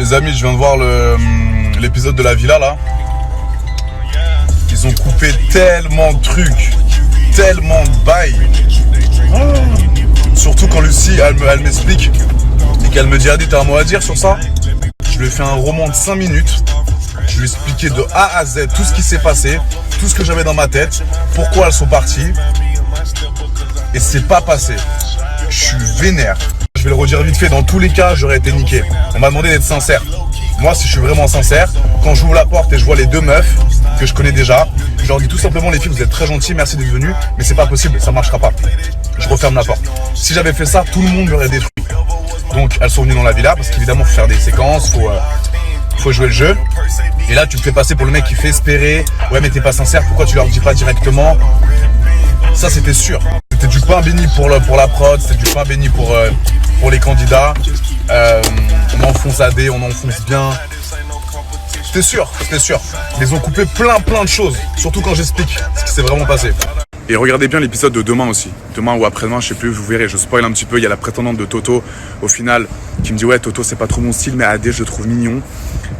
Les amis, je viens de voir l'épisode de la villa là. Ils ont coupé tellement de trucs, tellement de bails. Surtout quand Lucie, elle m'explique et qu'elle me dit Adé, t'as un mot à dire sur ça? Je lui ai fait un roman de 5 minutes. Je lui ai expliqué de A à Z tout ce qui s'est passé, tout ce que j'avais dans ma tête, pourquoi elles sont parties. Et c'est pas passé. Je suis vénère. Je vais le redire vite fait, dans tous les cas, j'aurais été niqué. On m'a demandé d'être sincère. Moi, si je suis vraiment sincère, quand j'ouvre la porte et je vois les deux meufs que je connais déjà, je leur dis tout simplement, les filles, vous êtes très gentilles, merci d'être venues, mais c'est pas possible, ça marchera pas. Je referme la porte. Si j'avais fait ça, tout le monde m'aurait détruit. Donc, elles sont venues dans la villa, parce qu'évidemment, faut faire des séquences, faut jouer le jeu. Et là, tu me fais passer pour le mec qui fait espérer. Ouais, mais t'es pas sincère, pourquoi tu leur dis pas directement? Ça, c'était sûr. C'était du pain béni pour la prod, c'était du pain béni pour les candidats. On enfonce AD, on enfonce bien. C'était sûr, c'était sûr. Ils ont coupé plein de choses, surtout quand j'explique ce qui s'est vraiment passé. Et regardez bien l'épisode de demain aussi. Demain ou après-demain, je sais plus, vous verrez, je spoil un petit peu. Il y a la prétendante de Toto, au final, qui me dit ouais, Toto, c'est pas trop mon style, mais AD, je le trouve mignon.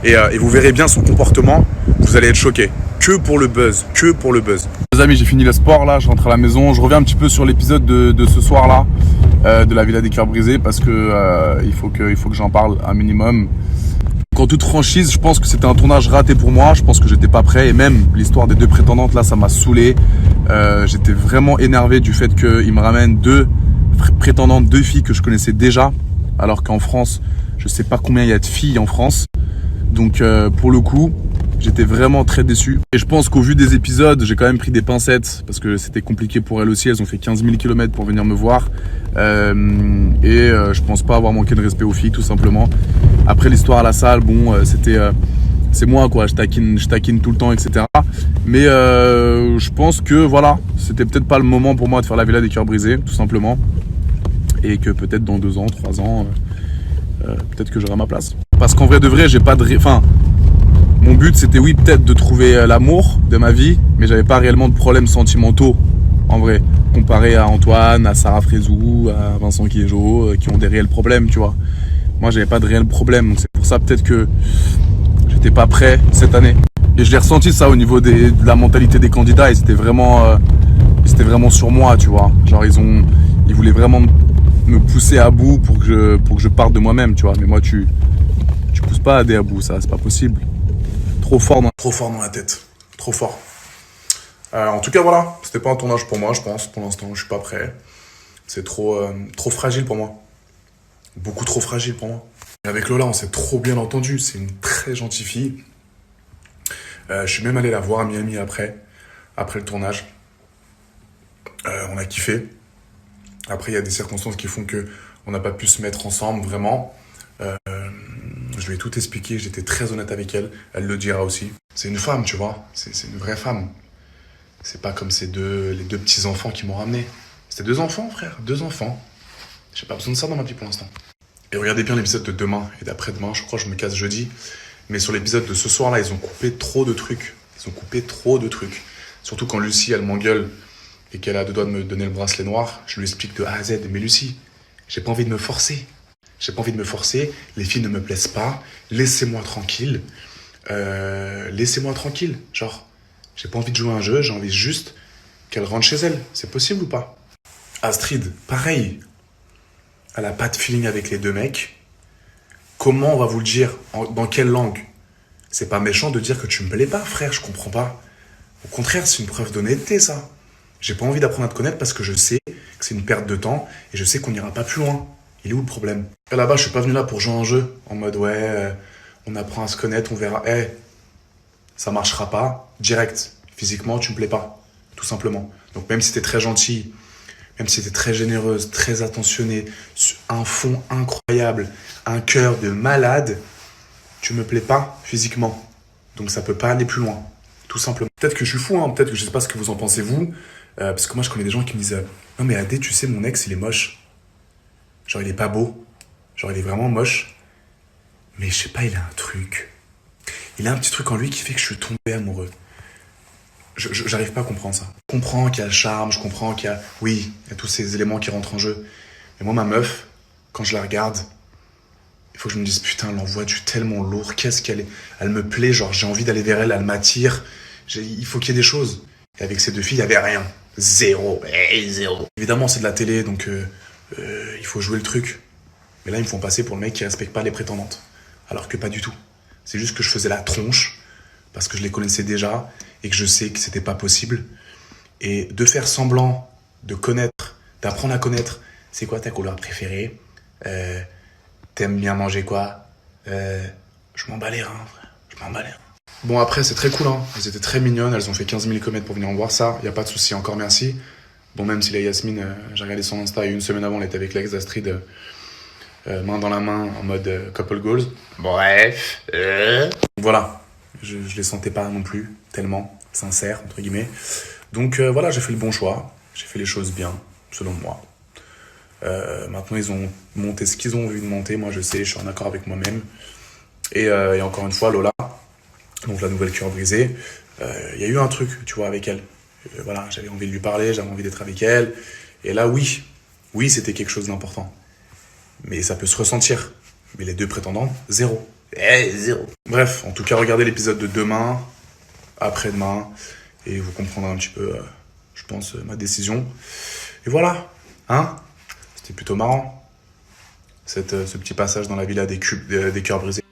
Et vous verrez bien son comportement, vous allez être choqués. Que pour le buzz, que pour le buzz. Les amis, j'ai fini le sport là, je rentre à la maison. Je reviens un petit peu sur l'épisode de ce soir là, de la Villa des Cœurs Brisés, parce que il faut que j'en parle un minimum. En toute franchise, je pense que c'était un tournage raté pour moi. Je pense que j'étais pas prêt. Et même l'histoire des deux prétendantes là, ça m'a saoulé. J'étais vraiment énervé du fait qu'il me ramène deux prétendantes, deux filles que je connaissais déjà. Alors qu'en France, je sais pas combien il y a de filles en France. Donc pour le coup, j'étais vraiment très déçu. Et je pense qu'au vu des épisodes, j'ai quand même pris des pincettes parce que c'était compliqué pour elles aussi. Elles ont fait 15 000 km pour venir me voir. Je pense pas avoir manqué de respect aux filles, tout simplement. Après l'histoire à la salle, bon, c'est moi quoi. Je taquine tout le temps, etc. Mais je pense que voilà, c'était peut-être pas le moment pour moi de faire la Villa des Cœurs Brisés, tout simplement. Et que peut-être dans 2 ans, 3 ans, peut-être que j'aurai ma place. Parce qu'en vrai de vrai, j'ai pas de... Enfin, mon but c'était oui peut-être de trouver l'amour de ma vie, mais j'avais pas réellement de problèmes sentimentaux, en vrai. Comparé à Antoine, à Sarah Frézou, à Vincent Quiejo, qui ont des réels problèmes, tu vois. Moi j'avais pas de réels problèmes, donc c'est pour ça peut-être que j'étais pas prêt cette année. Et je l'ai ressenti ça au niveau de la mentalité des candidats, ils étaient vraiment sur moi, tu vois. Genre ils voulaient vraiment me pousser à bout pour que je parte de moi-même, tu vois. Mais moi tu pousses pas AD à bout, ça c'est pas possible. Trop fort dans la tête, trop fort. En tout cas voilà, c'était pas un tournage pour moi, je pense. Pour l'instant, je suis pas prêt. C'est trop fragile pour moi. Beaucoup trop fragile pour moi. Et avec Lola, on s'est trop bien entendu. C'est une très gentille fille. Je suis même allé la voir à Miami après le tournage. On a kiffé. Après, il y a des circonstances qui font que on n'a pas pu se mettre ensemble vraiment. Je lui ai tout expliqué, j'étais très honnête avec elle. Elle le dira aussi. C'est une femme, tu vois. C'est une vraie femme. C'est pas comme les deux petits enfants qui m'ont ramené. C'était 2 enfants, frère. 2 enfants. J'ai pas besoin de ça dans ma vie pour l'instant. Et regardez bien l'épisode de demain et d'après-demain. Je crois que je me casse jeudi. Mais sur l'épisode de ce soir-là, ils ont coupé trop de trucs. Surtout quand Lucie, elle m'engueule et qu'elle a 2 doigts de me donner le bracelet noir. Je lui explique de A à Z. Mais Lucie, j'ai pas envie de me forcer. Les filles ne me plaisent pas. Laissez-moi tranquille. Genre, j'ai pas envie de jouer à un jeu. J'ai envie juste qu'elle rentre chez elle. C'est possible ou pas? Astrid, pareil. Elle a pas de feeling avec les 2 mecs. Comment on va vous le dire? Dans quelle langue? C'est pas méchant de dire que tu me plais pas, frère, je comprends pas. Au contraire, c'est une preuve d'honnêteté, ça. J'ai pas envie d'apprendre à te connaître parce que je sais que c'est une perte de temps et je sais qu'on n'ira pas plus loin. Il est où le problème? Et là-bas, je suis pas venu là pour jouer à un jeu. En mode, on apprend à se connaître, on verra. Ça marchera pas. Direct. Physiquement, tu me plais pas. Tout simplement. Donc même si t'es très gentil, même si t'es très généreuse, très attentionnée, un fond incroyable, un cœur de malade, tu me plais pas physiquement. Donc ça peut pas aller plus loin. Tout simplement. Peut-être que je suis fou, hein, peut-être que je sais pas ce que vous en pensez vous, parce que moi je connais des gens qui me disent non mais Adé, tu sais, mon ex il est moche. Genre il est pas beau. Genre il est vraiment moche. Mais je sais pas, il a un truc. Il a un petit truc en lui qui fait que je suis tombé amoureux. J'arrive pas à comprendre ça. Je comprends qu'il y a le charme, je comprends qu'il y a... Oui, il y a tous ces éléments qui rentrent en jeu. Mais moi, ma meuf, quand je la regarde, il faut que je me dise, putain, elle envoie du tellement lourd, qu'est-ce qu'elle est. Elle me plaît, genre j'ai envie d'aller vers elle, elle m'attire. Il faut qu'il y ait des choses. Et avec ces deux filles, il n'y avait rien. Zéro. Zéro. Évidemment, c'est de la télé, donc il faut jouer le truc. Mais là, ils me font passer pour le mec qui respecte pas les prétendantes. Alors que pas du tout. C'est juste que je faisais la tronche, parce que je les connaissais déjà, et que je sais que c'était pas possible. Et de faire semblant de connaître, d'apprendre à connaître, c'est quoi ta couleur préférée, t'aimes bien manger quoi, je m'en bats les reins, frère. Je m'en bats les reins. Bon, après, c'est très cool, hein. Elles étaient très mignonnes, elles ont fait 15 000 km pour venir en voir ça, y a pas de souci, encore merci. Bon, même si la Yasmine, j'ai regardé son Insta, et une semaine avant, elle était avec l'ex d'Astrid, main dans la main, en mode couple goals. Bref. Voilà, je les sentais pas non plus, tellement sincères, entre guillemets. Donc voilà, j'ai fait le bon choix, j'ai fait les choses bien, selon moi. Maintenant, ils ont monté ce qu'ils ont envie de monter, moi je sais, je suis en accord avec moi-même. Et encore une fois, Lola, donc la nouvelle cœur brisé, il y a eu un truc, tu vois, avec elle. Voilà, j'avais envie de lui parler, j'avais envie d'être avec elle. Et là, oui, c'était quelque chose d'important. Mais ça peut se ressentir. Mais les deux prétendants, zéro. Zéro. Bref, en tout cas, regardez l'épisode de demain, après-demain, et vous comprendrez un petit peu, je pense, ma décision. Et voilà, hein. C'était plutôt marrant, ce petit passage dans la villa des cœurs brisés.